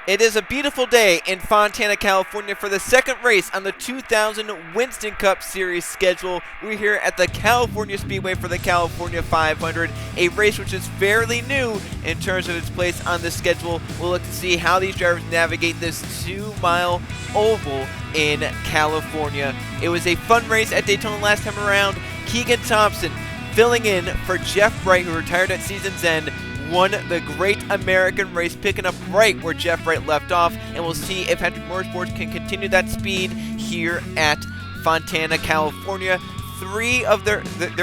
It is a beautiful day in Fontana, California for the second race on the 2000 Winston Cup Series schedule. We're here at the California Speedway for the California 500, a race which is fairly new in terms of its place on the schedule. We'll look to see how these drivers navigate this 2-mile oval in California. It was a fun race at Daytona last time around. Keegan Thompson filling in for Jeff Wright, who retired at season's end, won the Great American Race, picking up right where Jeff Wright left off, and we'll see if Hendrick Motorsports can continue that speed here at Fontana, California. Three of their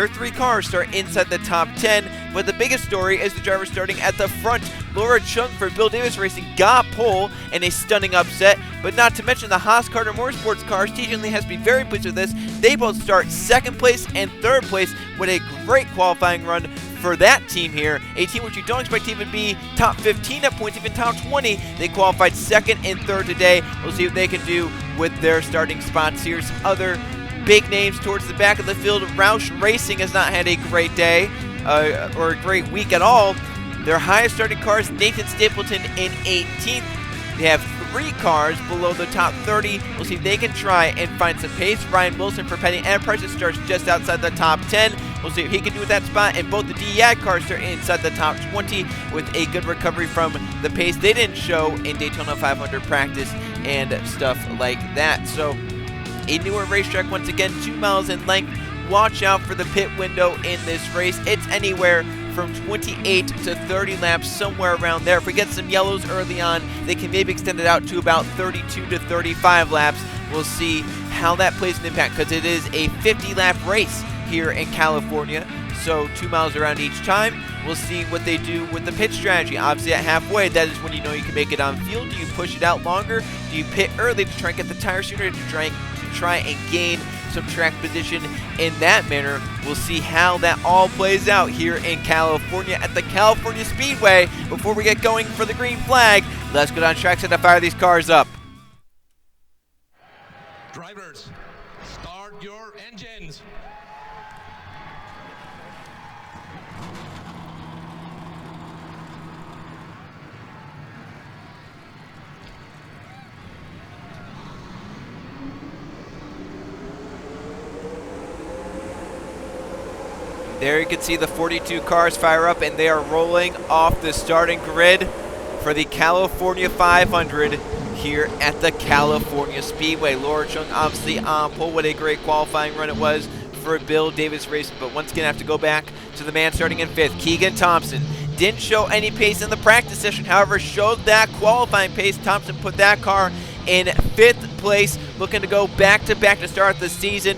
three cars start inside the top 10, but the biggest story is the driver starting at the front. Laura Chung for Bill Davis Racing got pole in a stunning upset, but not to mention the Haas Carter Motorsports cars. TJ Lee has to be very pleased with this. They both start second place and third place with a great qualifying run for that team here, a team which you don't expect to even be top 15 at points, even top 20. They qualified second and third today. We'll see what they can do with their starting spots here. Some other big names towards the back of the field. Roush Racing has not had a great day or a great week at all. Their highest starting car is Nathan Stapleton in 18th. They have three cars below the top 30. We'll see if they can try and find some pace. Ryan Wilson for Penny Enterprises starts just outside the top 10. We'll see what he can do with that spot. And both the DEI cars are inside the top 20 with a good recovery from the pace they didn't show in Daytona 500 practice and stuff like that. So a newer racetrack once again, 2 miles in length. Watch out for the pit window in this race. It's anywhere from 28 to 30 laps, somewhere around there. If we get some yellows early on, they can maybe extend it out to about 32 to 35 laps. We'll see how that plays an impact, because it is a 50-lap race here in California, so 2 miles around each time. We'll see what they do with the pit strategy. Obviously at halfway, that is when you know you can make it on field. Do you push it out longer? Do you pit early to try and get the tire sooner, to try and gain some track position in that manner? We'll see how that all plays out here in California at the California Speedway. Before we get going for the green flag, let's go down track set to fire these cars up. Drivers, start your engines. There you can see the 42 cars fire up, and they are rolling off the starting grid for the California 500 here at the California Speedway. Laura Chung obviously on pole. What a great qualifying run it was for Bill Davis Racing. But once again, I have to go back to the man starting in 5th, Keegan Thompson. Didn't show any pace in the practice session, however, showed that qualifying pace. Thompson put that car in 5th place, looking to go back-to-back to start the season.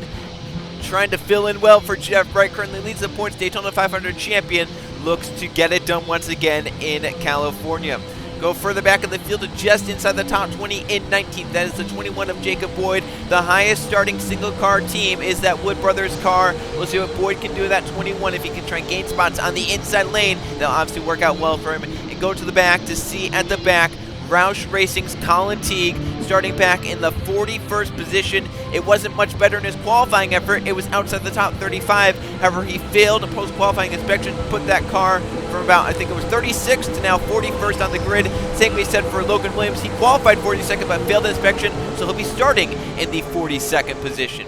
Trying to fill in well for Jeff Wright, currently leads the points. Daytona 500 champion looks to get it done once again in California. Go further back in the field to just inside the top 20 in 19th. That is the 21 of Jacob Boyd. The highest starting single car team is that Wood Brothers car. We'll see what Boyd can do with that 21. If he can try and gain spots on the inside lane, that'll obviously work out well for him. And go to the back to see at the back Roush Racing's Colin Teague starting back in the 41st position. It wasn't much better in his qualifying effort. It was outside the top 35. However, he failed a post-qualifying inspection, put that car from about, I think it was 36 to now 41st on the grid. Same we said for Logan Williams. He qualified 42nd but failed the inspection, so he'll be starting in the 42nd position.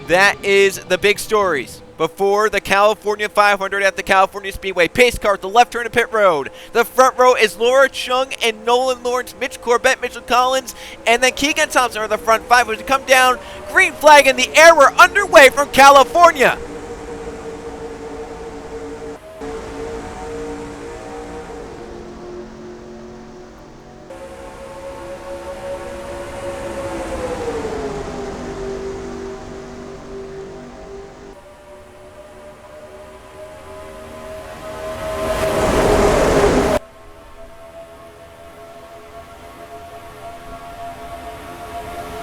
That is the big stories before the California 500 at the California Speedway. Pace car at the left turn of pit road. The front row is Laura Chung and Nolan Lawrence, Mitch Corbett, Mitchell Collins, and then Keegan Thompson are the front five. As we come down, green flag in the air. We're underway from California.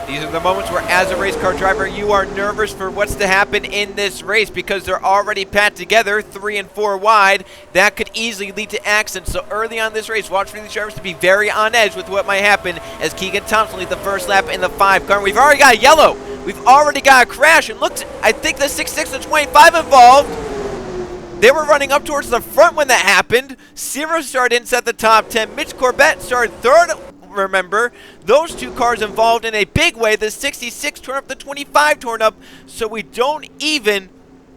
These are the moments where, as a race car driver, you are nervous for what's to happen in this race, because they're already packed together 3 and 4 wide. That could easily lead to accidents. So early on this race, watch for these drivers to be very on edge with what might happen, as Keegan Thompson leads the first lap in the 5 car. We've already got a yellow. We've already got a crash. And look, I think the 6.6 and 25 involved. They were running up towards the front when that happened. Ciro started inside the top 10. Mitch Corbett started third. remember, those two cars involved in a big way. The 66 torn up, the 25 torn up, so we don't even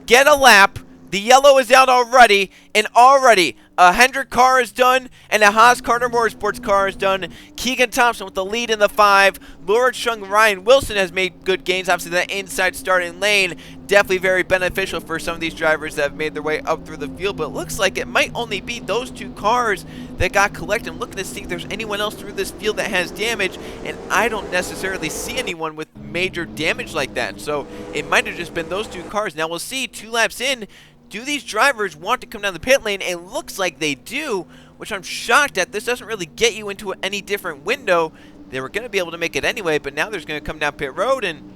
get a lap. The yellow is out already, and already a Hendrick car is done, and a Haas California Motorsports car is done. Keegan Thompson with the lead in the 5. Laura Chung, Ryan Wilson has made good gains. Obviously, that inside starting lane, definitely very beneficial for some of these drivers that have made their way up through the field. But it looks like it might only be those two cars that got collected. I'm looking to see if there's anyone else through this field that has damage, and I don't necessarily see anyone with major damage like that. So it might have just been those two cars. Now we'll see 2 laps in. Do these drivers want to come down the pit lane? It looks like they do, which I'm shocked at. This doesn't really get you into any different window. They were going to be able to make it anyway, but now they're going to come down pit road, and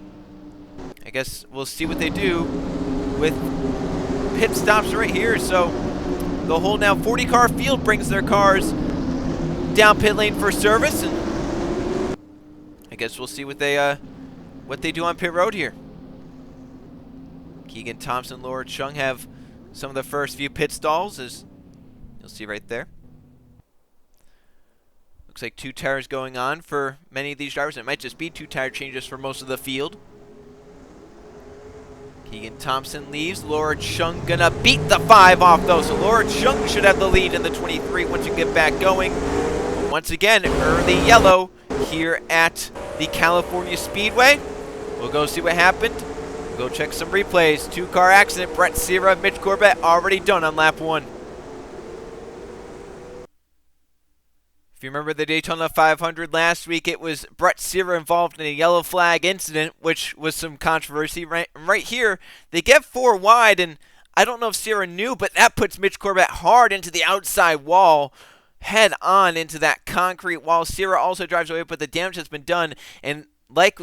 I guess we'll see what they do with pit stops right here. So the whole now 40-car field brings their cars down pit lane for service, and I guess we'll see what they do on pit road here. Keegan Thompson, Laura Chung have some of the first few pit stalls, as you'll see right there. Looks like 2 tires going on for many of these drivers. It might just be 2 tire changes for most of the field. Keegan Thompson leaves. Laura Chung gonna beat the 5 off though, so Laura Chung should have the lead in the 23 once you get back going. But once again, early yellow here at the California Speedway. We'll go see what happened. We'll go check some replays. 2-car accident. Brett Sierra, Mitch Corbett already done on lap 1. If you remember the Daytona 500 last week, it was Brett Sierra involved in a yellow flag incident, which was some controversy. Right here, they get 4 wide, and I don't know if Sierra knew, but that puts Mitch Corbett hard into the outside wall, head on into that concrete wall. Sierra also drives away, but the damage has been done, and like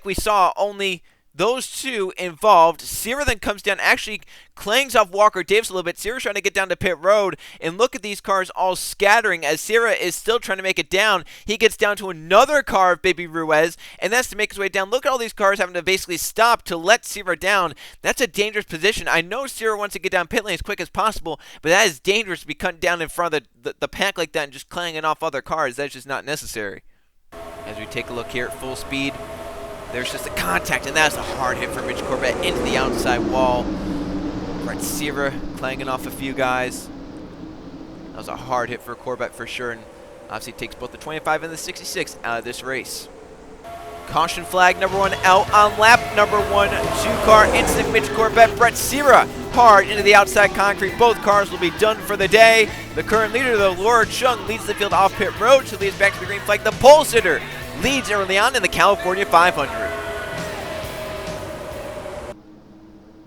we saw, only those 2 involved. Sierra then comes down, actually clangs off Walker Davis a little bit. Sierra's trying to get down to pit road, and look at these cars all scattering as Sierra is still trying to make it down. He gets down to another car of Baby Ruiz, and that's to make his way down. Look at all these cars having to basically stop to let Sierra down. That's a dangerous position. I know Sierra wants to get down pit lane as quick as possible, but that is dangerous to be cutting down in front of the pack like that and just clanging off other cars. That's just not necessary. As we take a look here at full speed, there's just a contact, and that's a hard hit for Mitch Corbett into the outside wall. Brett Sierra clanging off a few guys. That was a hard hit for Corbett for sure, and obviously takes both the 25 and the 66 out of this race. Caution flag number 1 out on lap number 1. 2-car incident. Mitch Corbett, Brett Sierra hard into the outside concrete. Both cars will be done for the day. The current leader, though, Laura Chung, leads the field off pit road. She leads back to the green flag. The pole sitter leads early on in the California 500.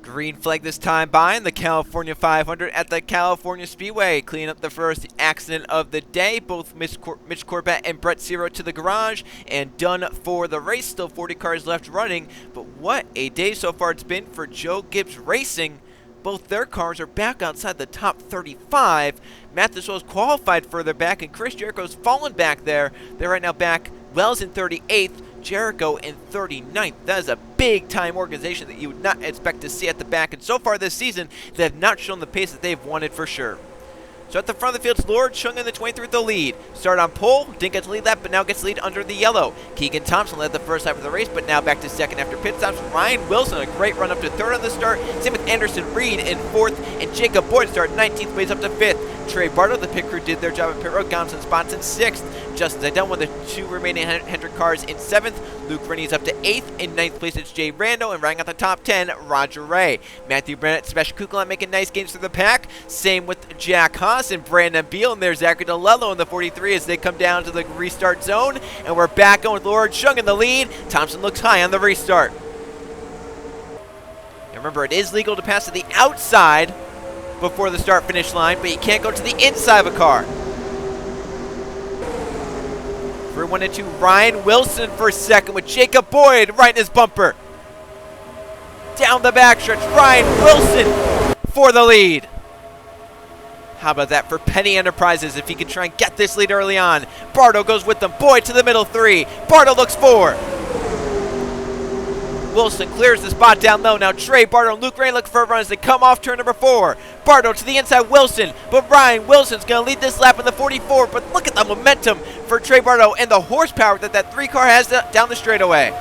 Green flag this time by in the California 500 at the California Speedway. Cleaning up the first accident of the day. Both Mitch Corbett and Brett Sierra to the garage and done for the race. Still 40 cars left running. But what a day so far it's been for Joe Gibbs Racing. Both their cars are back outside the top 35. Matt Deshaw's qualified further back, and Chris Jericho's fallen back there. They're right now back. Wells in 38th, Jericho in 39th. That is a big-time organization that you would not expect to see at the back. And so far this season, they have not shown the pace that they've wanted for sure. So at the front of the field, it's Laura Chung in the 23 with the lead. Started on pole, didn't get to lead that, but now gets lead under the yellow. Keegan Thompson led the first half of the race, but now back to second after pit stops. Ryan Wilson, a great run up to third on the start. Same with Anderson Reed in fourth, and Jacob Boyd started 19th place up to fifth. Trey Bartle, the pit crew, did their job at pit road, got him some spots in sixth. Justin Zidane won the 2 remaining Hendrick cars in 7th. Luke Rennie's up to 8th. In 9th place, it's Jay Rando, and rounding out the top 10, Roger Ray. Matthew Brennett, Sebastian Kuklon making nice gains through the pack. Same with Jack Haas and Brandon Beal, and there's Zachary DeLello in the 43 as they come down to the restart zone. And we're back going with Laura Chung in the lead. Thompson looks high on the restart. And remember, it is legal to pass to the outside before the start-finish line, but you can't go to the inside of a car. For 1 and 2, Ryan Wilson for second with Jacob Boyd right in his bumper. Down the backstretch, Ryan Wilson for the lead. How about that for Penny Enterprises if he can try and get this lead early on. Bardo goes with them. Boyd to the middle 3. Bardo looks 4. Wilson clears the spot down low. Now Trey Bardo and Luke Rain look for a run as they come off turn number 4. Bardo to the inside, Wilson. But Ryan Wilson's going to lead this lap in the 44. But look at the momentum for Trey Bardo and the horsepower that 3-car has down the straightaway.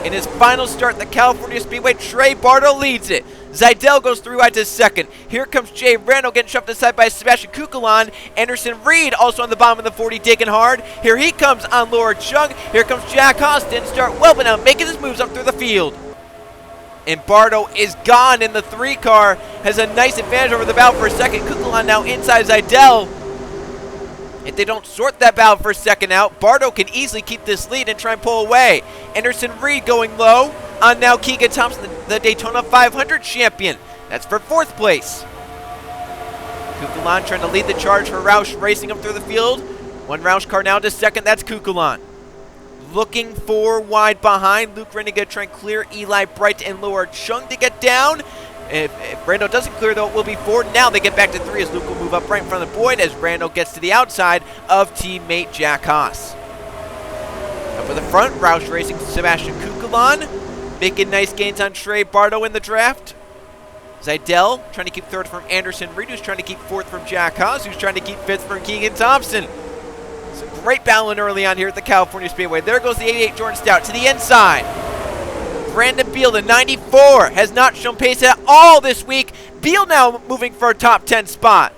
In his final start at the California Speedway, Trey Bardo leads it. Zidell goes 3 wide to second. Here comes Jay Randall getting shoved aside by Sebastian Kukulon. Anderson Reed also on the bottom of the 40 digging hard. Here he comes on Laura Chung. Here comes Jack Haas. Didn't start well, but now making his moves up through the field. And Bardo is gone in the 3-car. Has a nice advantage over the battle for a second. Kukulon now inside Zidell. If they don't sort that battle for a second out, Bardo can easily keep this lead and try and pull away. Anderson Reed going low on now Keegan Thompson, the Daytona 500 champion. That's for 4th place. Kukulon trying to lead the charge for Roush, racing up through the field. One Roush car now to second, that's Kukulon. Looking 4 wide behind. Luke Rennie going to try and clear Eli Bright and Laura Chung to get down. If Brando doesn't clear, though, it will be 4. Now they get back to 3 as Luke will move up right in front of Boyd as Brando gets to the outside of teammate Jack Haas. Up at the front, Roush racing Sebastian Kukulon, making nice gains on Trey Bardo in the draft. Zidell trying to keep 3rd from Anderson Reed, who's trying to keep 4th from Jack Haas, who's trying to keep 5th from Keegan Thompson. It's a great battling early on here at the California Speedway. There goes the 88 Jordan Stout to the inside. Brandon Beal, the 94, has not shown pace at all this week. Beal now moving for a top 10 spot.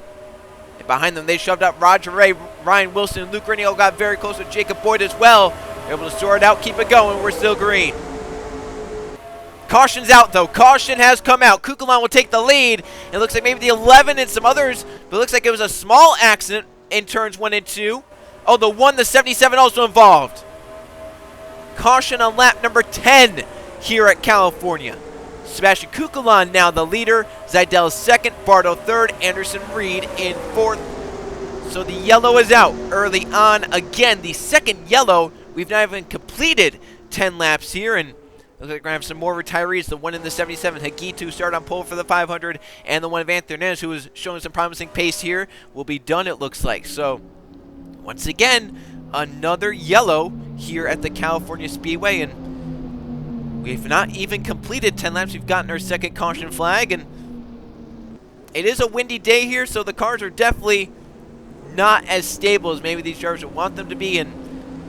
And behind them, they shoved up Roger Ray, Ryan Wilson, and Luke Renio got very close with Jacob Boyd as well. They're able to sort it out, keep it going. We're still green. Caution's out, though. Caution has come out. Kukulon will take the lead. It looks like maybe the 11 and some others, but it looks like it was a small accident in turns 1 and 2. Oh, the 77 also involved. Caution on lap number 10. Here at California. Sebastian Kukulon now the leader. Zidell 2nd, Bardo 3rd, Anderson Reed in 4th. So the yellow is out early on. Again, the 2nd yellow. We've not even completed 10 laps here, and looks like we're going to have some more retirees. The one in the 77, Hagitu, started on pole for the 500, and the one of Anthony Hernandez, who is showing some promising pace here, will be done, it looks like. So, once again, another yellow here at the California Speedway, and we've not even completed 10 laps. We've gotten our 2nd caution flag, and it is a windy day here, so the cars are definitely not as stable as maybe these drivers would want them to be, and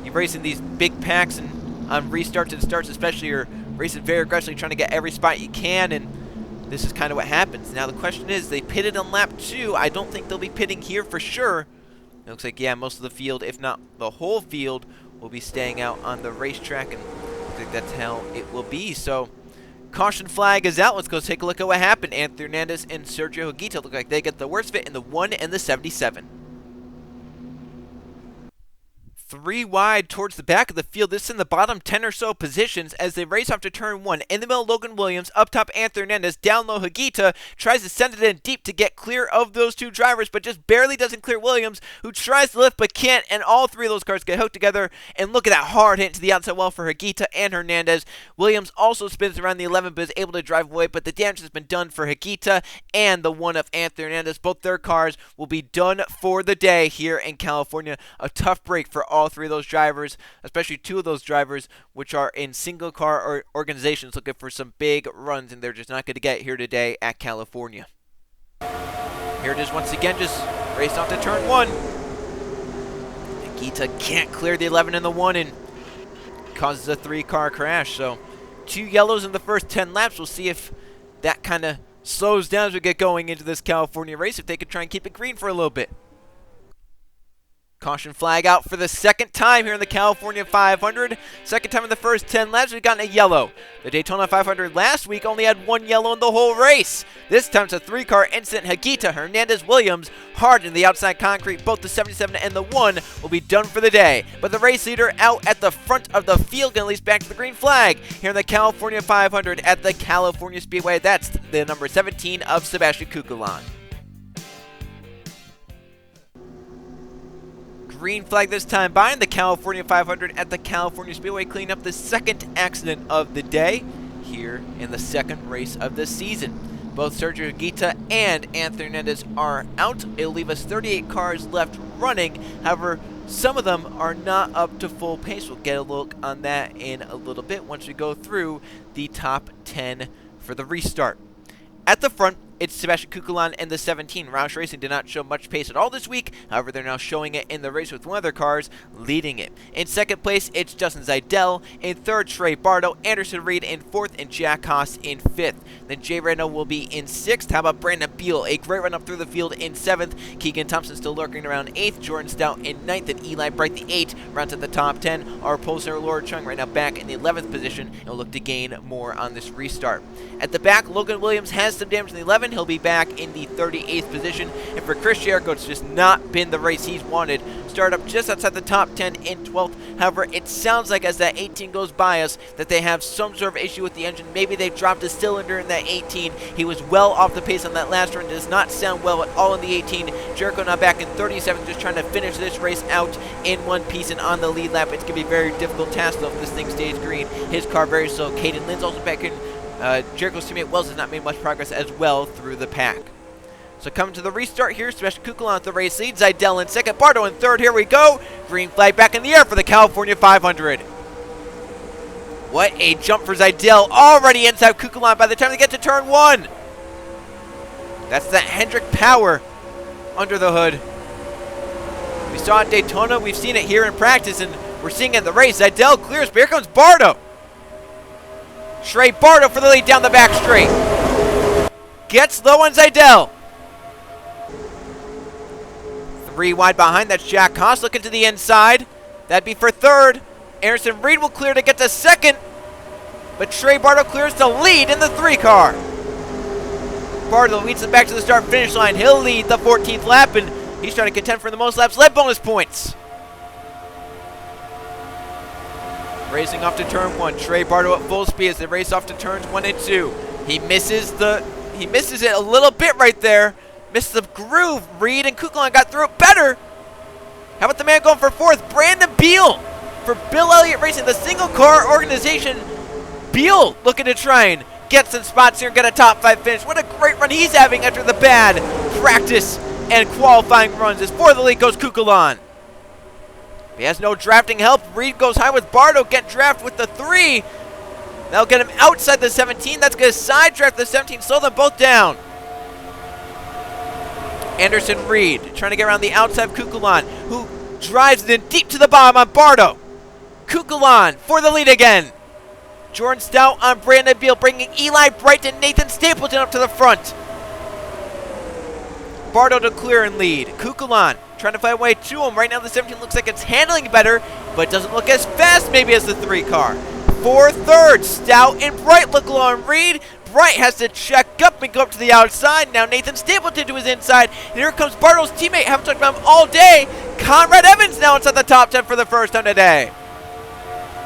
you're racing these big packs and on restarts and starts especially, you're racing very aggressively trying to get every spot you can, and this is kind of what happens. Now the question is, they pitted on lap 2. I don't think they'll be pitting here for sure. It looks like, yeah, most of the field, if not the whole field, will be staying out on the racetrack, and I think that's how it will be. So caution flag is out. Let's go take a look at what happened. Anthony Hernandez and Sergio Higuita look like they get the worst fit in the 1 and the 77. 3 wide towards the back of the field. This is in the bottom 10 or so positions as they race off to turn 1. In the middle, Logan Williams. Up top, Anthony Hernandez. Down low, Higuita tries to send it in deep to get clear of those 2 drivers, but just barely doesn't clear Williams, who tries to lift but can't, and all 3 of those cars get hooked together. And look at that hard hit to the outside wall for Higuita and Hernandez. Williams also spins around the 11, but is able to drive away, but the damage has been done for Higuita and the one of Anthony Hernandez. Both their cars will be done for the day here in California. A tough break for all 3 of those drivers, especially 2 of those drivers, which are in single car organizations looking for some big runs, and they're just not going to get here today at California. Here it is once again, just race on to turn 1. Higuita can't clear the 11 and the 1 and causes a 3-car crash. So 2 yellows in the first 10 laps. We'll see if that kind of slows down as we get going into this California race, if they could try and keep it green for a little bit. Caution flag out for the 2nd time here in the California 500. 2nd time in the first 10 laps, we've gotten a yellow. The Daytona 500 last week only had 1 yellow in the whole race. This time it's a 3-car incident. Higuita, Hernandez, Williams, hard in the outside concrete. Both the 77 and the 1 will be done for the day. But the race leader out at the front of the field, going to lead back to the green flag here in the California 500 at the California Speedway. That's the number 17 of Sebastian Kukulon. Green flag this time behind the California 500 at the California Speedway, cleaning up the 2nd accident of the day here in the 2nd race of the season. Both Sergio Higuita and Anthony Hernandez are out. It'll leave us 38 cars left running. However, some of them are not up to full pace. We'll get a look on that in a little bit once we go through the top 10 for the restart. At the front, it's Sebastian Kukulan and the 17. Roush Racing did not show much pace at all this week. However, they're now showing it in the race with one of their cars leading it. In second place, it's Justin Zeidel. In third, Trey Bardo. Anderson Reed in fourth, and Jack Haas in fifth. Then Jay Reno will be in sixth. How about Brandon Beal? A great run up through the field in seventh. Keegan Thompson still lurking around eighth. Jordan Stout in ninth, and Eli Bright, the 8, rounds at the top 10. Our poster, Laura Chung, right now back in the 11th position, and will look to gain more on this restart. At the back, Logan Williams has some damage in the 11. He'll be back in the 38th position. And for Chris Jericho, it's just not been the race he's wanted. Start up just outside the top 10 in 12th. However, it sounds like as that 18 goes by us that they have some sort of issue with the engine. Maybe they've dropped a cylinder in that 18. He was well off the pace on that last run. Does not sound well at all in the 18. Jericho now back in 37th, just trying to finish this race out in one piece and on the lead lap. It's going to be a very difficult task, though, if this thing stays green. His car very slow. Caden Lynn's also back in. Jericho's teammate Wells has not made much progress as well through the pack. So coming to the restart here, Sebastian Kukulan at the race lead, Zeidel in second, Bardo in third. Here we go. Green flag back in the air for the California 500. What a jump for Zeidel. Already inside Kukulan by the time they get to turn 1. That's that Hendrick power under the hood. We saw it at Daytona. We've seen it here in practice, and we're seeing it in the race. Zeidel clears, but here comes Bardo. Trey Bardo for the lead down the back straight. Gets low on Zeidel. 3 wide behind, that's Jack Haas looking to the inside. That'd be for third. Anderson Reed will clear to get to second. But Trey Bardo clears to lead in the 3 car. Bardo leads them back to the start finish line. He'll lead the 14th lap, and he's trying to contend for the most laps led bonus points. Racing off to turn 1. Trey Bardo at full speed as they race off to turns 1 and 2. He misses it a little bit right there. Missed the groove. Reed and Kukulan got through it better. How about the man going for fourth? Brandon Beal for Bill Elliott Racing, the single car organization. Beal looking to try and get some spots here and get a top 5 finish. What a great run he's having after the bad practice and qualifying runs. As for the lead goes Kukulan. He has no drafting help. Reed goes high with Bardo. Get draft with the 3. That'll get him outside the 17. That's going to side draft the 17. Slow them both down. Anderson Reed trying to get around the outside of Kukulan, who drives it in deep to the bottom on Bardo. Kukulan for the lead again. Jordan Stout on Brandon Beal, bringing Eli Bright and Nathan Stapleton up to the front. Bardo to clear and lead. Kukulan trying to find a way to him. Right now the 17 looks like it's handling better, but doesn't look as fast maybe as the 3 car. For third, Stout and Bright look low on Reed. Bright has to check up and go up to the outside. Now Nathan Stapleton to his inside. And here comes Bardo's teammate. Haven't talked about him all day. Conrad Evans now inside the top 10 for the first time today.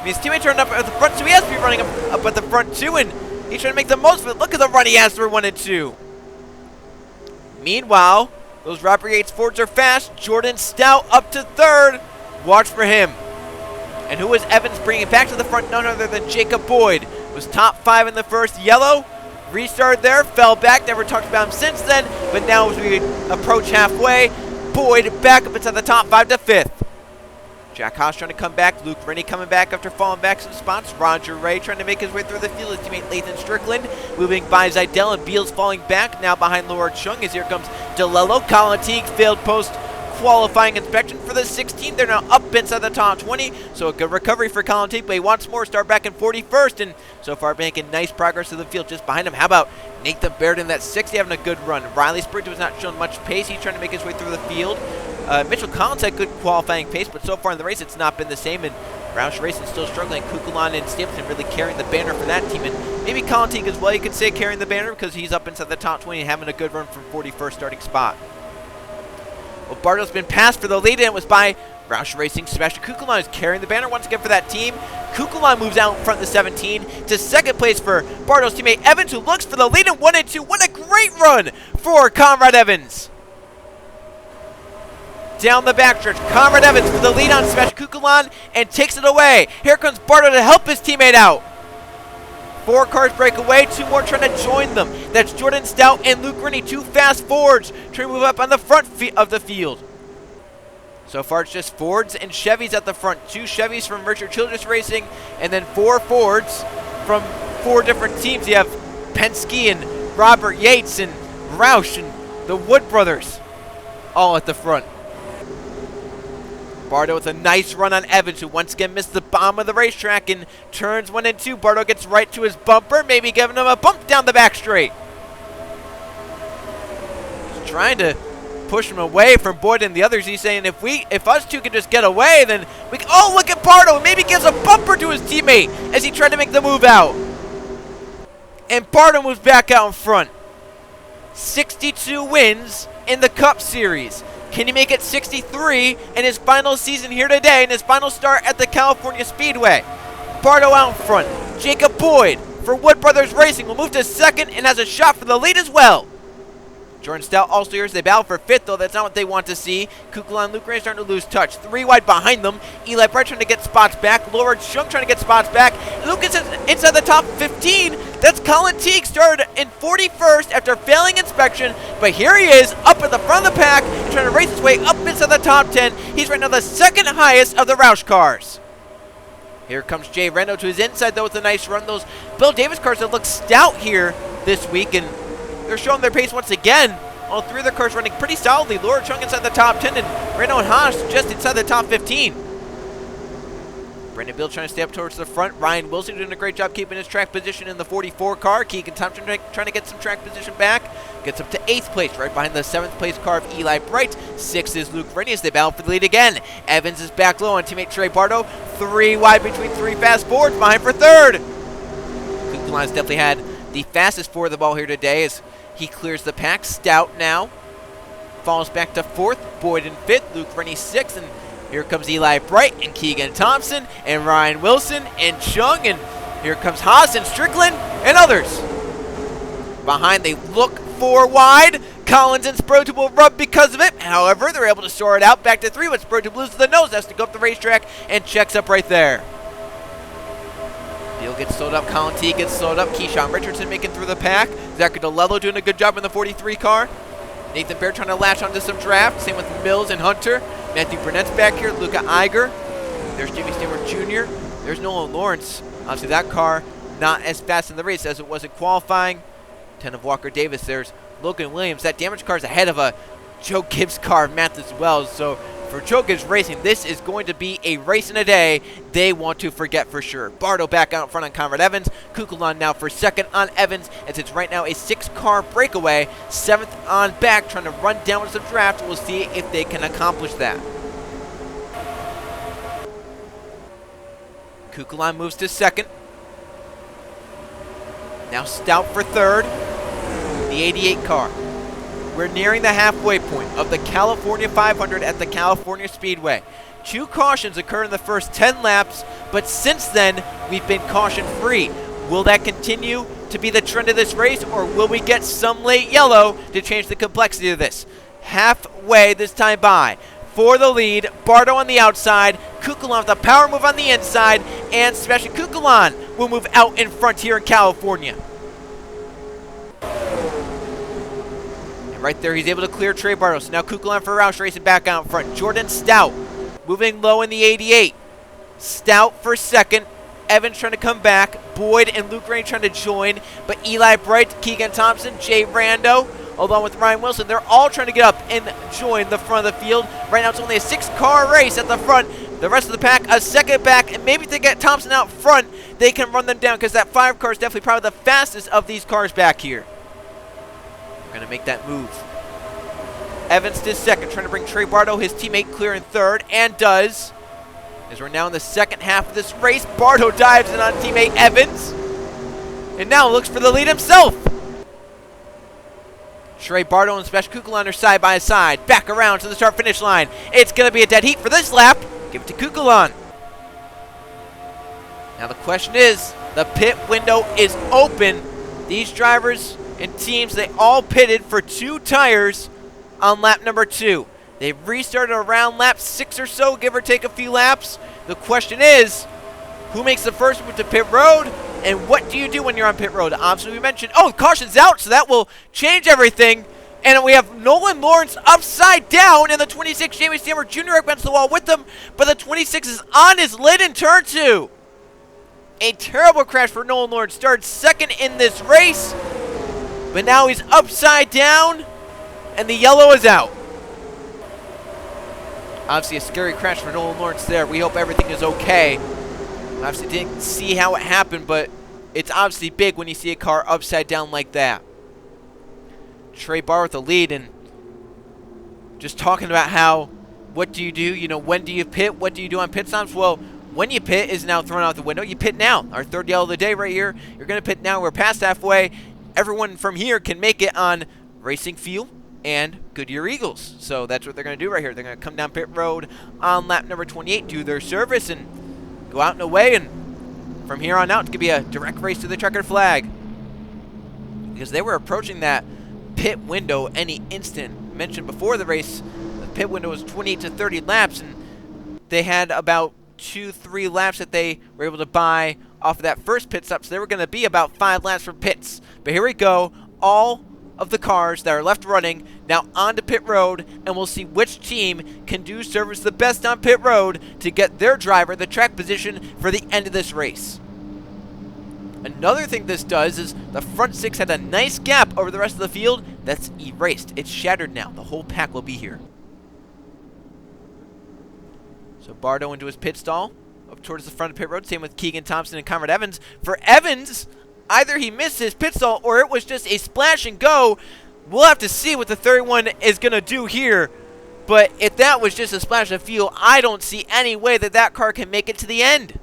His teammate turned up at the front, so he has to be running up at the front too, and he's trying to make the most of it. Look at the run he has through 1 and 2. Meanwhile, those Robert Yates Fords are fast. Jordan Stout up to third. Watch for him. And who is Evans bringing back to the front? None other than Jacob Boyd. Was top 5 in the first yellow. Restarted there, fell back. Never talked about him since then. But now as we approach halfway, Boyd back up inside the top 5 to 5th. Jack Haas trying to come back. Luke Rennie coming back after falling back some spots. Roger Ray trying to make his way through the field. His teammate Lathan Strickland moving by Zeidel, and Beals falling back. Now behind Laura Chung as here comes DeLello. Colin Teague failed post qualifying inspection for the 16. They're now up inside the top 20. So a good recovery for Colin Teague, but he wants more. Start back in 41st, and so far making nice progress to the field just behind him. How about Nathan Baird in that 60 having a good run? Riley Spriggs was not showing much pace. He's trying to make his way through the field. Mitchell Collins had good qualifying pace, but so far in the race it's not been the same, and Roush Racing still struggling. Kukulan and Stapleton really carrying the banner for that team, and maybe Colin Teague as well, you could say, carrying the banner because he's up inside the top 20 and having a good run from 41st starting spot. Well, Bardo's been passed for the lead, and it was by Roush Racing. Sebastian Kukulan is carrying the banner once again for that team. Kukulan moves out in front of the 17 to second place for Bardo's teammate Evans, who looks for the lead in 1 and 2. What a great run for Conrad Evans. Down the backstretch, Conrad Evans with the lead on Sebastian Kukulan and takes it away. Here comes Bardo to help his teammate out. 4 cars break away, 2 more trying to join them. That's Jordan Stout and Luke Rennie, 2 fast Fords, trying to move up on the front of the field. So far, it's just Fords and Chevys at the front. 2 Chevys from Richard Childress Racing, and then 4 Fords from 4 different teams. You have Penske and Robert Yates and Roush and the Wood brothers all at the front. Bardo with a nice run on Evans, who once again missed the bomb of the racetrack in turns 1 and 2. Bardo gets right to his bumper, maybe giving him a bump down the back straight. He's trying to push him away from Boyd and the others. He's saying if us 2 can just get away, then we can. Oh, look at Bardo! Maybe gives a bumper to his teammate as he tried to make the move out. And Bardo moves back out in front. 62 wins in the Cup Series. Can he make it 63 in his final season here today, in his final start at the California Speedway? Bardo out in front. Jacob Boyd for Wood Brothers Racing will move to second and has a shot for the lead as well. Jordan Stout also here as they battle for 5th, though that's not what they want to see. Kukula and Luke Rennie starting to lose touch. 3 wide behind them. Eli Bright trying to get spots back. Laura Chung trying to get spots back. Lucas is inside the top 15. That's Colin Teague, started in 41st after failing inspection, but here he is up at the front of the pack, trying to race his way up inside the top 10. He's right now the 2nd highest of the Roush cars. Here comes Jay Rendo to his inside, though, with a nice run. Those Bill Davis cars that look stout here this week, and they're showing their pace once again. All 3 of their cars running pretty solidly. Laura Chung inside the top 10, and Reno and Haas just inside the top 15. Brandon Bill trying to stay up towards the front. Ryan Wilson doing a great job keeping his track position in the 44 car. Keegan Thompson trying to get some track position back. Gets up to 8th place, right behind the 7th place car of Eli Bright. 6th is Luke Rennie as they battle for the lead again. Evans is back low on teammate Trey Bardo. 3 wide between 3 fast Fords, behind for 3rd. Kukulan's definitely had the fastest Ford of the ball here today as he clears the pack. Stout now falls back to 4th. Boyd in 5th. Luke Rennie 6th. And here comes Eli Bright and Keegan Thompson and Ryan Wilson and Chung. And here comes Haas and Strickland and others. Behind, they look 4 wide. Collins and Spurgeon will rub because of it. However, they're able to sort it out back to 3, but Spurgeon loses the nose. Has to go up the racetrack and checks up right there. Beal gets slowed up. Colin T gets slowed up. Keyshawn Richardson making through the pack. Zachary DeLello doing a good job in the 43 car. Nathan Baird trying to latch onto some draft. Same with Mills and Hunter. Matthew Burnett's back here. Luca Iger. There's Jimmy Stewart Jr. There's Nolan Lawrence. Obviously, that car not as fast in the race as it was in qualifying. 10 of Walker Davis. There's Logan Williams. That damaged car is ahead of a Joe Gibbs car, Matt, as well. So for Joe Gibbs Racing, this is going to be a race in a day they want to forget for sure. Bardo back out in front on Conrad Evans. Kukulon now for 2nd on Evans, as it's right now a 6-car breakaway. 7th on back, trying to run down with some draft. We'll see if they can accomplish that. Kukulon moves to 2nd. Now Stout for 3rd. The 88 car. We're nearing the halfway point of the California 500 at the California Speedway. 2 cautions occur in the first 10 laps, but since then, we've been caution-free. Will that continue to be the trend of this race, or will we get some late yellow to change the complexity of this? Halfway this time by. For the lead, Bardo on the outside, Kukulon with a power move on the inside, and Sebastian Kukulon will move out in front here in California. Right there, he's able to clear Trey Bardo. So now Kukulon for Roush racing back out in front. Jordan Stout moving low in the 88. Stout for 2nd. Evans trying to come back. Boyd and Luke Rennie trying to join. But Eli Bright, Keegan Thompson, Jay Rando, along with Ryan Wilson, they're all trying to get up and join the front of the field. Right now it's only a 6-car race at the front. The rest of the pack a 2nd back. And maybe if they get Thompson out front, they can run them down, because that 5 car is definitely probably the fastest of these cars back here. Going to make that move. Evans to 2nd, trying to bring Trey Bardo, his teammate, clear in 3rd, and does. As we're now in the 2nd half of this race, Bardo dives in on teammate Evans, and now looks for the lead himself. Trey Bardo and Sebastian Kukulon are side by side, back around to the start-finish line. It's going to be a dead heat for this lap. Give it to Kukulon. Now the question is, the pit window is open. These drivers and teams, they all pitted for 2 tires on lap number 2. They've restarted around lap 6 or so, give or take a few laps. The question is, who makes the first move to pit road? And what do you do when you're on pit road? Obviously, we mentioned, oh, caution's out, so that will change everything. And we have Nolan Lawrence upside down, and the 26 Jamie Stammer Jr. against the wall with him, but the 26 is on his lid in turn 2. A terrible crash for Nolan Lawrence. Started second in this race, but now he's upside down, and the yellow is out. Obviously, a scary crash for Nolan Lawrence there. We hope everything is okay. Obviously, didn't see how it happened, but it's obviously big when you see a car upside down like that. Trey Barr with the lead, and just talking about how, what do you do? You know, when do you pit? What do you do on pit stops? Well, when you pit is now thrown out the window. You pit now. Our third yellow of the day right here. You're going to pit now. We're past halfway. Everyone from here can make it on Racing Fuel and Goodyear Eagles. So that's what they're going to do right here. They're going to come down pit road on lap number 28, do their service, and go out and away. And from here on out, it's going to be a direct race to the checkered flag, because they were approaching that pit window any instant. Mentioned before the race, the pit window was 28 to 30 laps, and they had about 2-3 laps that they were able to buy off of that first pit stop, so they were going to be about 5 laps from pits. But here we go, all of the cars that are left running now onto pit road, and we'll see which team can do service the best on pit road to get their driver the track position for the end of this race. Another thing this does is the front 6 had a nice gap over the rest of the field. That's erased. It's shattered now. The whole pack will be here. So Bardo into his pit stall, up towards the front of pit road. Same with Keegan Thompson and Conrad Evans. For Evans, either he missed his pit stall or it was just a splash and go. We'll have to see what the 31 is going to do here. But if that was just a splash of fuel, I don't see any way that that car can make it to the end.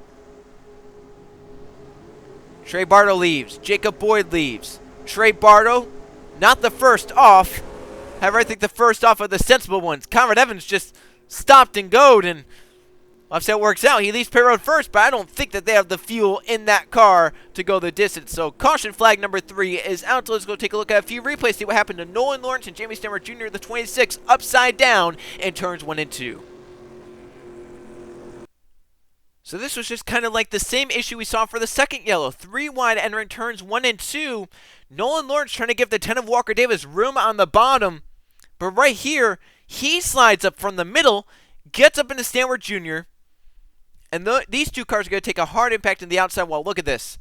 Trey Bardo leaves. Jacob Boyd leaves. Trey Bardo, not the first off. However, I think the first off of the sensible ones. Conrad Evans just stopped and goed, and let's see how it works out. He leaves pit road first, but I don't think that they have the fuel in that car to go the distance. So caution flag number 3 is out. So let's go take a look at a few replays, see what happened to Nolan Lawrence and Jamie Stammer Jr., the 26, upside down in turns 1 and 2. So this was just kind of like the same issue we saw for the second yellow. 3 wide entering turns 1 and 2. Nolan Lawrence trying to give the 10 of Walker Davis room on the bottom. But right here, he slides up from the middle, gets up into Stanward Jr., and these two cars are going to take a hard impact in the outside wall. Look at this.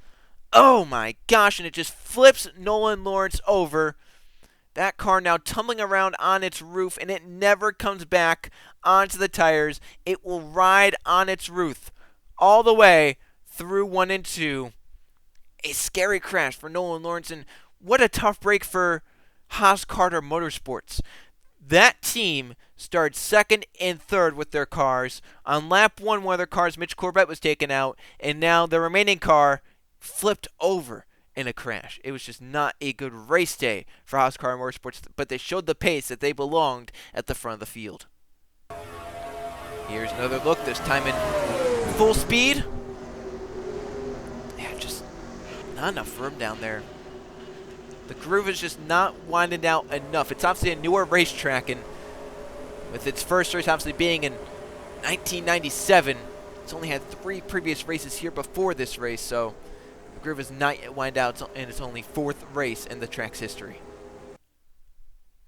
Oh my gosh, and it just flips Nolan Lawrence over. That car now tumbling around on its roof, and it never comes back onto the tires. It will ride on its roof all the way through 1 and 2. A scary crash for Nolan Lawrence, and what a tough break for Haas Carter Motorsports. That team started 2nd and 3rd with their cars. On lap 1, one of their cars, Mitch Corbett, was taken out, and now the remaining car flipped over in a crash. It was just not a good race day for Haas Carter Motorsports, but they showed the pace that they belonged at the front of the field. Here's another look, this time in full speed. Yeah, just not enough room down there. The groove is just not winding out enough. It's obviously a newer racetrack, and with its first race obviously being in 1997, it's only had 3 previous races here before this race, so the groove is not yet wound out, and it's only 4th race in the track's history.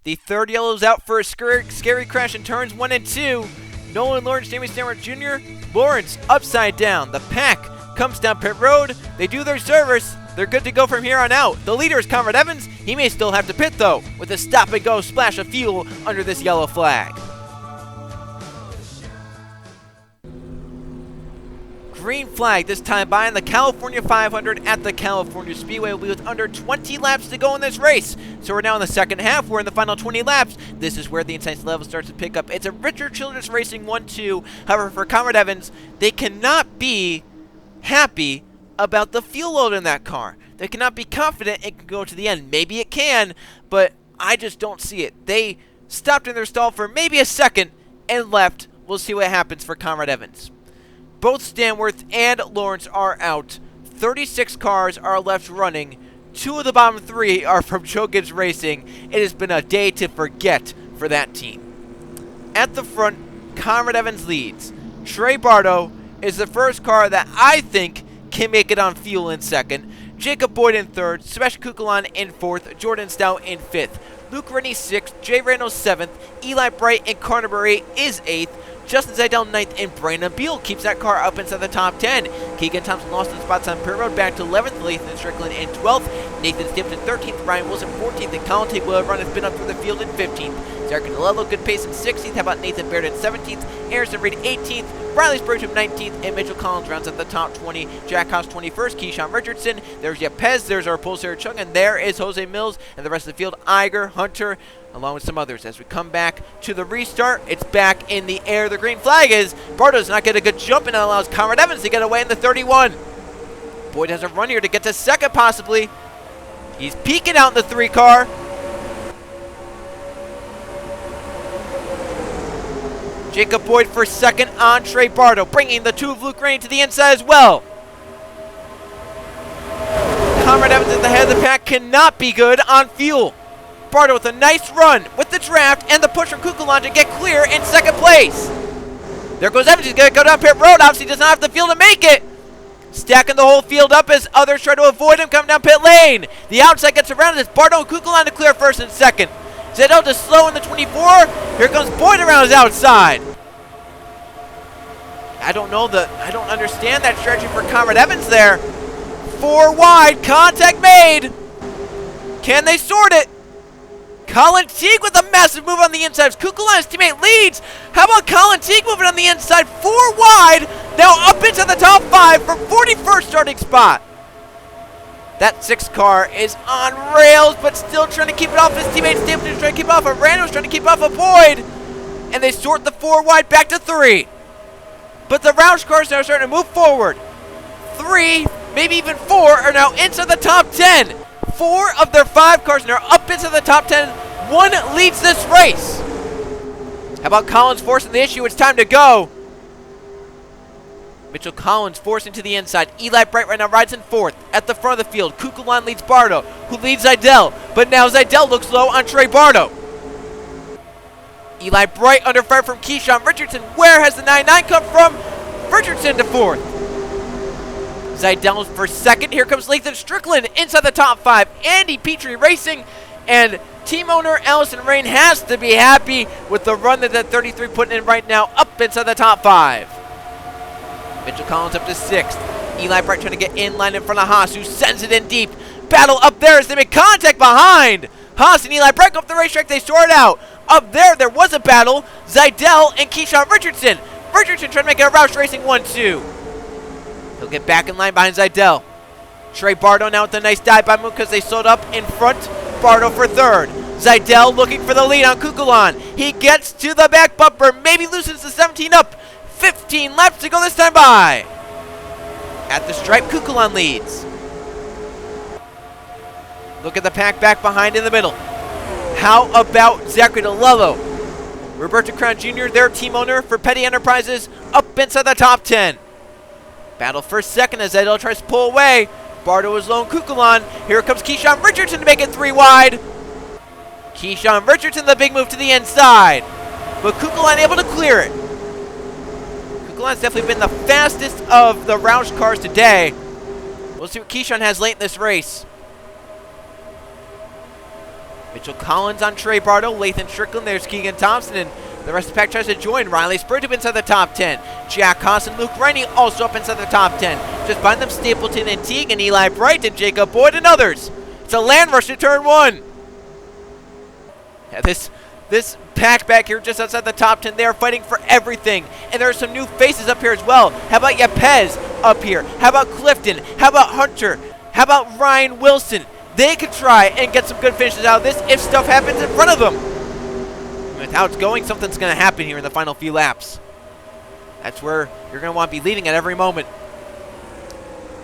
The 3rd yellow is out for a scary crash in turns 1 and 2. Nolan Lawrence, Jamie Stammer Jr., Lawrence upside down. The pack comes down pit road. They do their service. They're good to go from here on out. The leader is Conrad Evans. He may still have to pit, though, with a stop-and-go splash of fuel under this yellow flag. Green flag this time by in the California 500 at the California Speedway. Will be with under 20 laps to go in this race. So we're now in the second half. We're in the final 20 laps. This is where the intensity level starts to pick up. It's a Richard Childress Racing 1-2. However, for Conrad Evans, they cannot be happy about the fuel load in that car. They cannot be confident it can go to the end. Maybe it can, but I just don't see it. They stopped in their stall for maybe a second and left. We'll see what happens for Conrad Evans. Both Stanworth and Lawrence are out. 36 cars are left running. 2 of the bottom 3 are from Joe Gibbs Racing. It has been a day to forget for that team. At the front, Conrad Evans leads. Trey Bardo is the first car that I think can make it on fuel in second. Jacob Boyd in third, Sebastian Kukulon in fourth, Jordan Stout in fifth, Luke Rennie sixth, Jay Reynolds seventh, Eli Bright and Carnabury is eighth, Justin Seidel ninth, and Brandon Beal keeps that car up inside the top 10. Keegan Thompson lost his spots on pit road back to 11th, Lathan Strickland in 12th, Nathan Stimpson 13th, Ryan Wilson 14th, and Colin Teague will have run his spin up through the field in 15th. Zarek Candelello, good pace in 16th. How about Nathan Baird in 17th, Harrison Reed 18th, Riley Spurgeon 19th, and Mitchell Collins rounds at the top 20. Jack Haas 21st, Keyshawn Richardson, there's Yepez, there's our Pulsar Chung, and there is Jose Mills, and the rest of the field, Iger, Hunter, along with some others. As we come back to the restart, it's back in the air. The green flag is Bardo's not getting a good jump, and that allows Conrad Evans to get away in the 31. Boyd has a run here to get to second, possibly. He's peeking out in the 3 car. Jacob Boyd for second on Trey Bardo, bringing the 2 of Luke Rainey to the inside as well. Conrad Evans at the head of the pack cannot be good on fuel. Bardo with a nice run with the draft and the push from Kukulon to get clear in second place. There goes Evans. He's going to go down pit road. Obviously does not have the field to make it. Stacking the whole field up as others try to avoid him coming down pit lane. The outside gets around. It's Bardo and Kukulon to clear first and second. Zedel just slow in the 24. Here comes Boyd around his outside. I don't understand that strategy for Conrad Evans there. 4 wide. Contact made. Can they sort it? Colin Teague with a massive move on the inside. Kukulon's teammate leads. How about Colin Teague moving on the inside? 4 wide. Now up into the top 5 for 41st starting spot. That 6 car is on rails, but still trying to keep it off his teammates. Stimpson's trying to keep it off of Rando's trying to keep it off of Boyd. And they sort the 4 wide back to 3. But the Roush cars now starting to move forward. 3, maybe even 4 are now into the top 10. 4 of their 5 cars are up into the top 10. 1 leads this race. How about Collins forcing the issue? It's time to go. Mitchell Collins forcing to the inside. Eli Bright right now rides in 4th. At the front of the field, Kukulon leads Bardo, who leads Zidell. But now Zidell looks low on Trey Bardo. Eli Bright under fire from Keyshawn Richardson. Where has the 99 come from? Richardson to 4th. Zidell for second. Here comes Lathan Strickland inside the top 5. Andy Petrie racing, and team owner Allison Rain has to be happy with the run that 33 putting in right now, up inside the top 5. Mitchell Collins up to 6th. Eli Bright trying to get in line in front of Haas, who sends it in deep. Battle up there as they make contact behind. Haas and Eli Bright up the racetrack. They sort out. Up there was a battle. Zidell and Keyshawn Richardson. Richardson trying to make it a Roush Racing 1-2. He'll get back in line behind Zidell. Trey Bardo now with a nice dive by move because they sold up in front. Bardo for 3rd. Zidell looking for the lead on Kukulon. He gets to the back bumper. Maybe loosens the 17 up. 15 laps to go this time by. At the stripe, Kukulon leads. Look at the pack back behind in the middle. How about Zachary DeLello? Roberto Crown Jr., their team owner for Petty Enterprises, up inside the top 10. Battle for second as Zidell tries to pull away. Bardo is low on Kukulon. Here comes Keyshawn Richardson to make it 3 wide. Keyshawn Richardson, the big move to the inside. But Kukulon able to clear it. Kukulon's definitely been the fastest of the Roush cars today. We'll see what Keyshawn has late in this race. Mitchell Collins on Trey Bardo, Lathan Strickland, there's Keegan Thompson, and the rest of the pack tries to join. Riley Spurgeon inside the top 10. Jack Haas and Luke Rennie also up inside the top 10. Just behind them, Stapleton and Teague and Eli Bright and Jacob Boyd and others. It's a land rush to turn 1. Yeah, this pack back here just outside the top 10, they are fighting for everything. And there are some new faces up here as well. How about Yepez up here? How about Clifton? How about Hunter? How about Ryan Wilson? They could try and get some good finishes out of this if stuff happens in front of them. With how it's going, something's going to happen here in the final few laps. That's where you're going to want to be leading at every moment.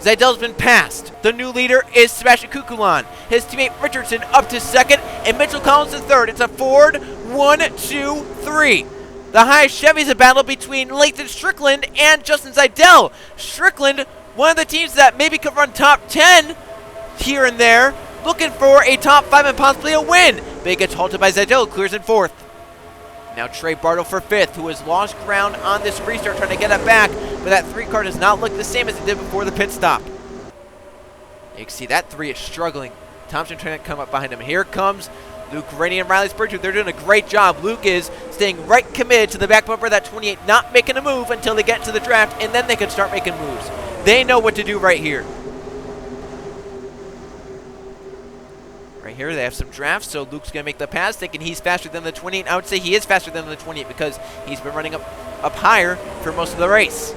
Zidell's been passed. The new leader is Sebastian Kukulon. His teammate Richardson up to 2nd, and Mitchell Collins to 3rd. It's a Ford 1, 2, 3. The highest Chevy is a battle between Lathan Strickland and Justin Zidell. Strickland, one of the teams that maybe could run top 10 here and there, looking for a top 5 and possibly a win. But he gets halted by Zidell, clears in 4th. Now Trey Bartle for 5th, who has lost ground on this restart, trying to get it back, but that 3 car does not look the same as it did before the pit stop. You can see that 3 is struggling. Thompson trying to come up behind him. Here comes Luke Rennie and Riley Spurgeon. They're doing a great job. Luke is staying right committed to the back bumper of that 28, not making a move until they get into the draft, and then they can start making moves. They know what to do right here. Right here, they have some drafts, so Luke's going to make the pass, thinking he's faster than the 28. I would say he is faster than the 28 because he's been running up higher for most of the race.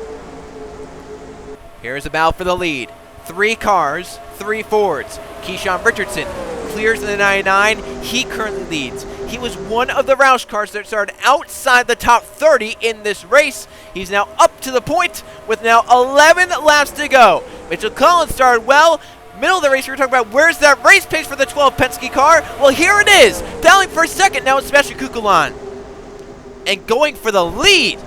Here's a battle for the lead. 3 cars, 3 Fords. Keyshawn Richardson clears in the 99. He currently leads. He was one of the Roush cars that started outside the top 30 in this race. He's now up to the point with now 11 laps to go. Mitchell Collins started well. Middle of the race, we were talking about where's that race pace for the 12 Penske car. Well, here it is. Battling for second now is Sebastian Kukulan. And going for the lead.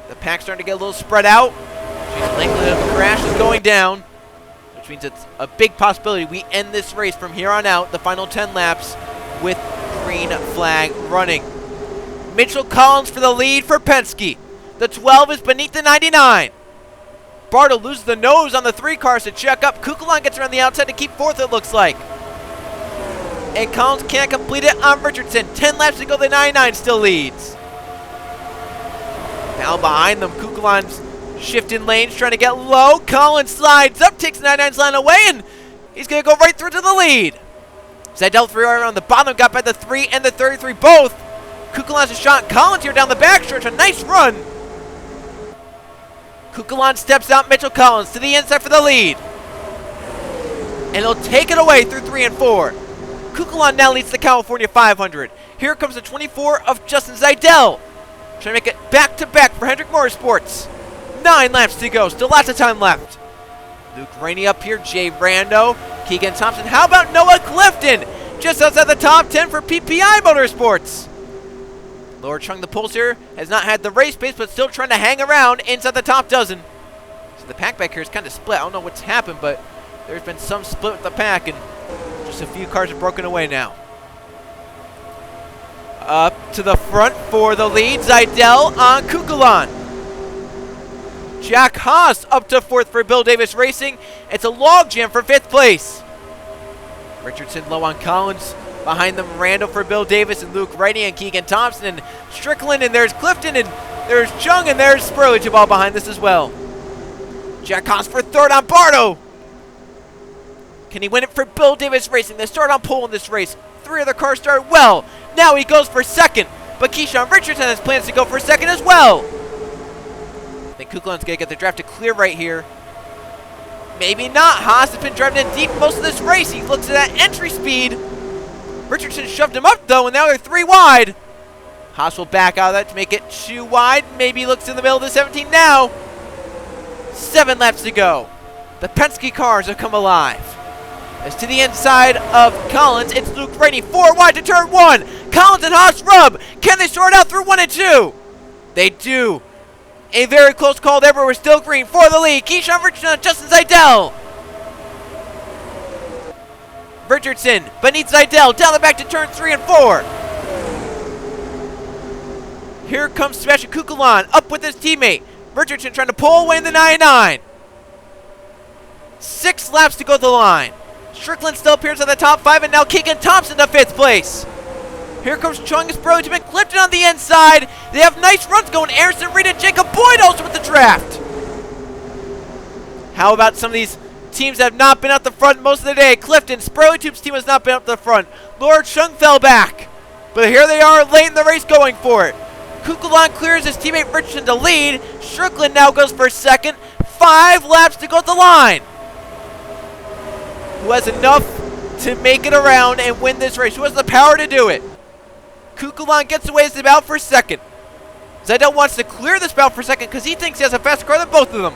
The pack's starting to get a little spread out. The likelihood of a crash is going down, which means it's a big possibility we end this race from here on out, the final 10 laps, with green flag running. Mitchell Collins for the lead for Penske. The 12 is beneath the 99. Bartle loses the nose on the 3 cars to check up. Kukulan gets around the outside to keep 4th, it looks like. And Collins can't complete it on Richardson. 10 laps to go, the 99 still leads. Now behind them, Kukulan's shifting lanes, trying to get low. Collins slides up, takes the 99's line away, and he's going to go right through to the lead. Seidel 3 right around the bottom, got by the 3 and the 33 both. Kukulan's a shot. Collins here down the backstretch, a nice run. Kukulan steps out, Mitchell Collins to the inside for the lead. And he'll take it away through 3 and 4. Kukulan now leads the California 500. Here comes the 24 of Justin Seidel. Trying to make it back-to-back for Hendrick Motorsports. 9 laps to go, still lots of time left. Luke Rainey up here, Jay Rando, Keegan Thompson. How about Noah Clifton? Just outside the top 10 for PPI Motorsports. Laura Chung, the pulse here, has not had the race pace, but still trying to hang around inside the top dozen. So the pack back here is kind of split. I don't know what's happened, but there's been some split with the pack, and just a few cars have broken away now. Up to the front for the lead, Seidel on Kukulan. Jack Haas up to 4th for Bill Davis Racing. It's a logjam for 5th place. Richardson low on Collins. Behind them, Randall for Bill Davis and Luke Wrighty and Keegan Thompson and Strickland, and there's Clifton, and there's Chung, and there's Spurley all behind this as well. Jack Haas for 3rd on Bardo. Can he win it for Bill Davis Racing? They start on pole in this race. 3 other cars start well. Now he goes for 2nd, but Keyshawn Richardson has plans to go for 2nd as well. I think Kukulan's going to get the draft to clear right here. Maybe not. Haas has been driving in deep most of this race. He looks at that entry speed. Richardson shoved him up, though, and now they're 3 wide. Haas will back out of that to make it 2 wide. Maybe looks in the middle of the 17 now. 7 laps to go. The Penske cars have come alive. As to the inside of Collins, it's Luke Rainey. 4 wide to turn 1. Collins and Haas rub. Can they sort out through 1 and 2? They do. A very close call there, but we're still green for the lead. Keyshawn Richardson and Justin Seidel. Richardson beneath Seidel, down the back to turn 3 and 4. Here comes Sebastian Kukulan up with his teammate. Richardson trying to pull away in the 99. 6 laps to go to the line. Strickland still appears at the top 5, and now Keegan Thompson to 5th place. Here comes Chung Bro to Clifton on the inside. They have nice runs going. Aronson Reed and Jacob Boyd also with the draft. How about some of these teams that have not been out the front most of the day? Clifton, Spurley Tube's team has not been up the front. Laura Chung fell back. But here they are late in the race going for it. Kukulan clears his teammate Richardson to lead. Strickland now goes for 2nd. 5 laps to go at the line. Who has enough to make it around and win this race? Who has the power to do it? Kukulan gets away as the bout for 2nd. Seidel wants to clear this bout for 2nd because he thinks he has a faster car than both of them.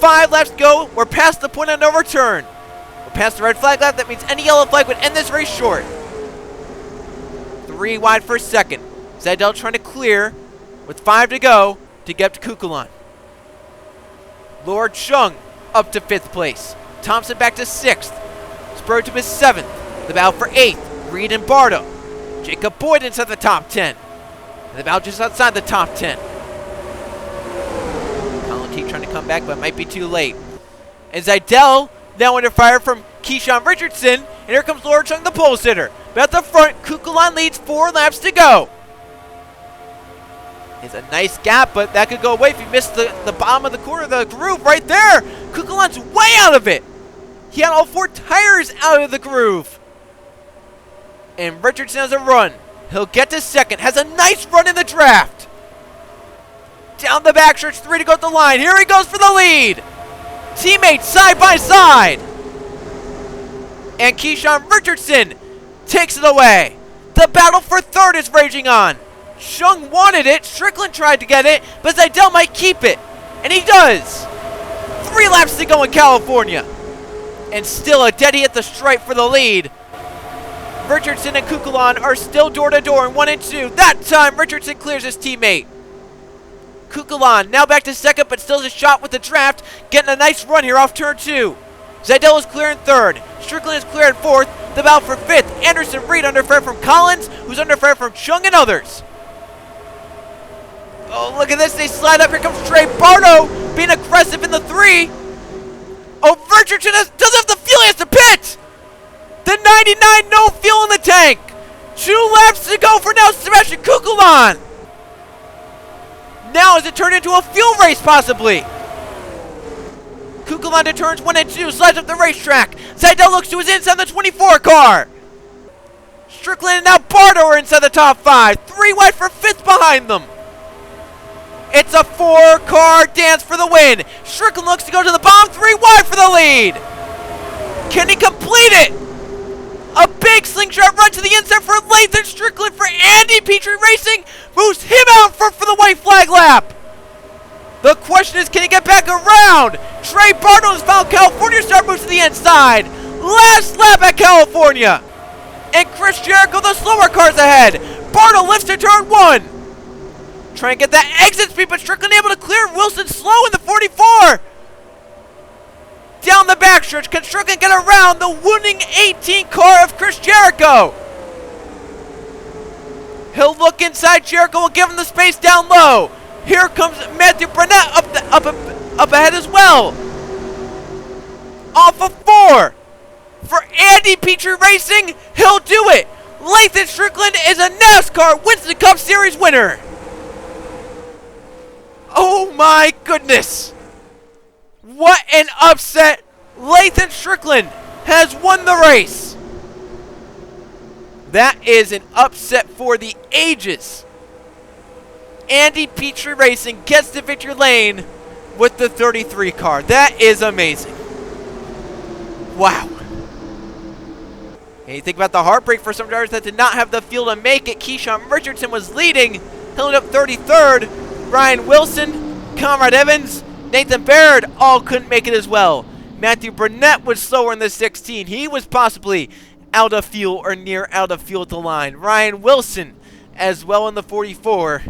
5 laps to go. We're past the point of no return. We're past the red flag lap. That means any yellow flag would end this race short. 3 wide for 2nd. Seidel trying to clear with 5 to go to get up to Kukulan. Lord Chung up to 5th place. Thompson back to 6th. Spurgeon is 7th. The battle for 8th. Reed and Bardo. Jacob Boyd inside the top 10. And about just outside the top 10. Colin Teague trying to come back, but might be too late. And Zidell now under fire from Keyshawn Richardson. And here comes Lord Chung, the pole sitter. But at the front, Kukulon leads 4 laps to go. It's a nice gap, but that could go away if you missed the bottom of the corner of the groove right there. Kukulon's way out of it. He had all 4 tires out of the groove. And Richardson has a run. He'll get to second. Has a nice run in the draft. Down the backstretch, 3 to go at the line. Here he goes for the lead. Teammates side by side. And Keyshawn Richardson takes it away. The battle for third is raging on. Chung wanted it. Strickland tried to get it, but Zidell might keep it. And he does. 3 laps to go in California. And still a dead heat at the stripe for the lead. Richardson and Kukulon are still door to door in 1 and 2. That time, Richardson clears his teammate. Kukulon now back to second, but still has a shot with the draft. Getting a nice run here off turn 2. Zidell is clear in third. Strickland is clear in fourth. The battle for fifth. Anderson Reed under fire from Collins, who's under fire from Chung and others. Oh, look at this. They slide up. Here comes Trey Bardo being aggressive in the 3. Oh, Richardson doesn't have the fuel. He has to pit. The 99, no fuel in the tank. 2 laps to go for now Sebastian Kukulon. Now is it turned into a fuel race possibly? Kukulon to turns 1 and 2, slides up the racetrack. Zidell looks to his inside the 24 car. Strickland and now Bardo are inside the top 5. 3 wide for 5th behind them. It's a 4-car dance for the win. Strickland looks to go to the bottom, 3 wide for the lead. Can he complete it? A big slingshot run to the inside for Lathan Strickland for Andy Petrie Racing. Moves him out for the white flag lap. The question is, can he get back around? Trey Bardo's found California star moves to the inside. Last lap at California. And Chris Jericho, the slower cars ahead. Bardo lifts to turn 1. Trying to get that exit speed, but Strickland able to clear Wilson slow in the 44. Down the backstretch, can Strickland get around the winning 18 car of Chris Jericho? He'll look inside. Jericho will give him the space down low. Here comes Matthew Burnett up ahead as well. Off of 4. For Andy Petrie Racing, he'll do it. Lathan Strickland is a NASCAR Winston Cup Series winner. Oh my goodness. What an upset. Lathan Strickland has won the race. That is an upset for the ages. Andy Petrie Racing gets to victory lane with the 33 car. That is amazing. Wow. And you think about the heartbreak for some drivers that did not have the fuel to make it. Keyshawn Richardson was leading. He'll end up 33rd. Ryan Wilson, Conrad Evans, Nathan Baird all couldn't make it as well. Matthew Burnett was slower in the 16. He was possibly out of fuel or near out of fuel at the line. Ryan Wilson as well in the 44.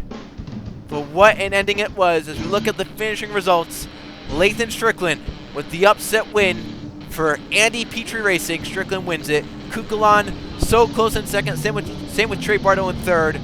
But what an ending it was as we look at the finishing results. Lathan Strickland with the upset win for Andy Petrie Racing. Strickland wins it. Kukulon so close in second. Same with Trey Bardo in third.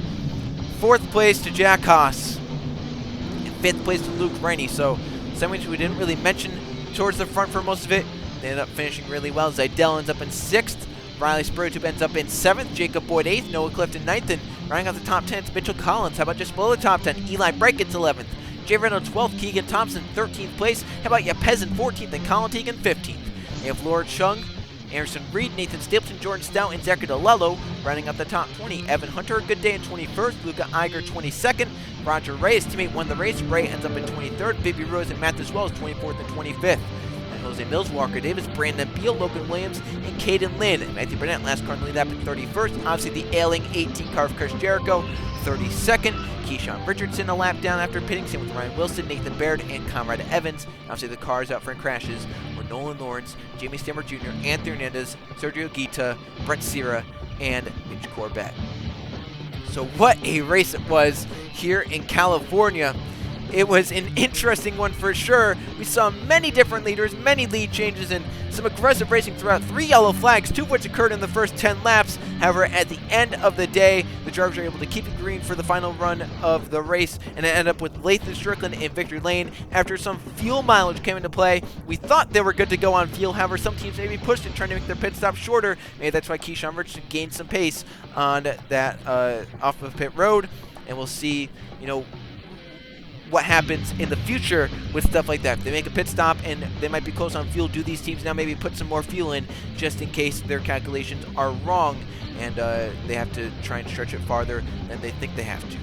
4th place to Jack Haas. And 5th place to Luke Rainey. So some which we didn't really mention towards the front for most of it. They ended up finishing really well. Zidell ends up in 6th. Riley Spurgeon ends up in 7th. Jacob Boyd 8th. Noah Clifton 9th. And rounding out the top 10 is Mitchell Collins. How about just below the top 10? Eli Bright gets 11th. Jay Reynolds 12th. Keegan Thompson 13th place. How about Yepez in 14th and Colin Teague in 15th? They have Lord Chung, Anderson Reed, Nathan Stapleton, Jordan Stout, and Zachary DeLello rounding up the top 20. Evan Hunter, good day in 21st. Luca Iger 22nd. Roger Ray, his teammate, won the race. Ray ends up in 23rd. Baby Rose and Matt as well as 24th and 25th. And Jose Mills, Walker Davis, Brandon Beal, Logan Williams, and Caden Lynn. Matthew Burnett, last car in the lead lap at 31st. Obviously the ailing 18 car of Chris Jericho, 32nd. Keyshawn Richardson a lap down after pitting. Same with Ryan Wilson, Nathan Baird, and Conrad Evans. Obviously the cars out for crashes were Nolan Lawrence, Jamie Stammer Jr., Anthony Hernandez, Sergio Guita, Brent Sierra, and Mitch Corbett. So what a race it was here in California. It was an interesting one for sure. We saw many different leaders, many lead changes, and some aggressive racing throughout. 3 yellow flags, 2 of which occurred in the first 10 laps. However, at the end of the day, the drivers are able to keep it green for the final run of the race, and it ended up with Lathan Strickland in victory lane. After some fuel mileage came into play, we thought they were good to go on fuel. However, some teams maybe pushed it, trying to make their pit stop shorter. Maybe that's why Keyshawn Richardson gained some pace on that off of pit road, and we'll see, what happens in the future with stuff like that. If they make a pit stop and they might be close on fuel, do these teams now maybe put some more fuel in just in case their calculations are wrong and they have to try and stretch it farther than they think they have to.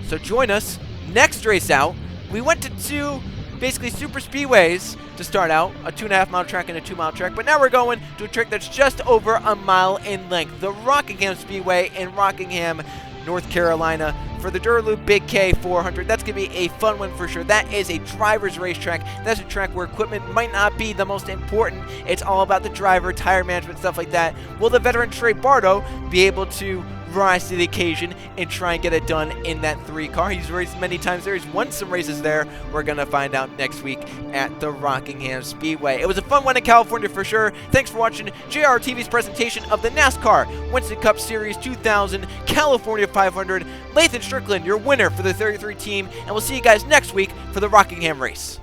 So join us next race out. We went to two basically super speedways to start out, a 2.5 mile track and a 2 mile track, but now we're going to a track that's just over a mile in length, the Rockingham Speedway in Rockingham, North Carolina, for the Duraloop Big K 400. That's going to be a fun one for sure. That is a driver's racetrack. That's a track where equipment might not be the most important. It's all about the driver, tire management, stuff like that. Will the veteran Trey Bardo be able to rise to the occasion and try and get it done in that 3 car? He's raced many times there. He's won some races there. We're going to find out next week at the Rockingham Speedway. It was a fun one in California for sure. Thanks for watching JRTV's presentation of the NASCAR Winston Cup Series 2000 California 500. Lathan Strickland, your winner for the 33 team, and we'll see you guys next week for the Rockingham race.